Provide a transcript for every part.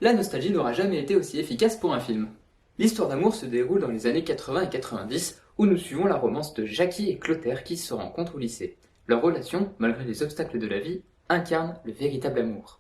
La nostalgie n'aura jamais été aussi efficace pour un film. L'histoire d'amour se déroule dans les années 80 et 90, où nous suivons la romance de Jackie et Clotaire qui se rencontrent au lycée. Leur relation, malgré les obstacles de la vie, incarne le véritable amour.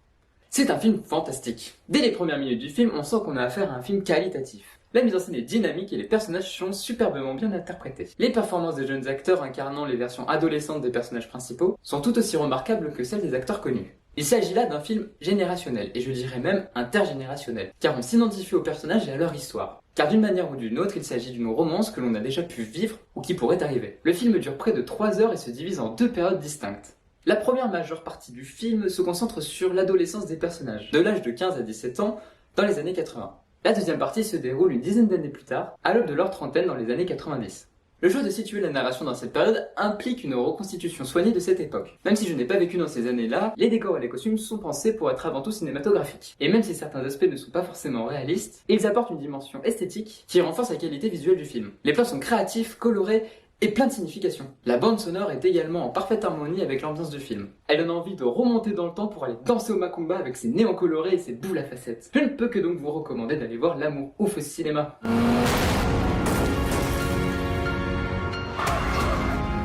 C'est un film fantastique. Dès les premières minutes du film, on sent qu'on a affaire à un film qualitatif. La mise en scène est dynamique et les personnages sont superbement bien interprétés. Les performances des jeunes acteurs incarnant les versions adolescentes des personnages principaux sont tout aussi remarquables que celles des acteurs connus. Il s'agit là d'un film générationnel, et je dirais même intergénérationnel, car on s'identifie aux personnages et à leur histoire. Car d'une manière ou d'une autre, il s'agit d'une romance que l'on a déjà pu vivre ou qui pourrait arriver. Le film dure près de 3 heures et se divise en 2 périodes distinctes. La première majeure partie du film se concentre sur l'adolescence des personnages, de l'âge de 15 à 17 ans, dans les années 80. La deuxième partie se déroule une dizaine d'années plus tard, à l'aube de leur trentaine dans les années 90. Le choix de situer la narration dans cette période implique une reconstitution soignée de cette époque. Même si je n'ai pas vécu dans ces années-là, les décors et les costumes sont pensés pour être avant tout cinématographiques. Et même si certains aspects ne sont pas forcément réalistes, ils apportent une dimension esthétique qui renforce la qualité visuelle du film. Les plans sont créatifs, colorés et plein de signification. La bande sonore est également en parfaite harmonie avec l'ambiance du film. Elle donne envie de remonter dans le temps pour aller danser au Macumba avec ses néons colorés et ses boules à facettes. Je ne peux que donc vous recommander d'aller voir L'amour ouf au cinéma.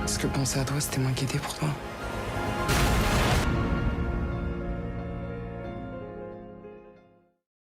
Est-ce que penser à toi, c'était m'inquiéter pour toi?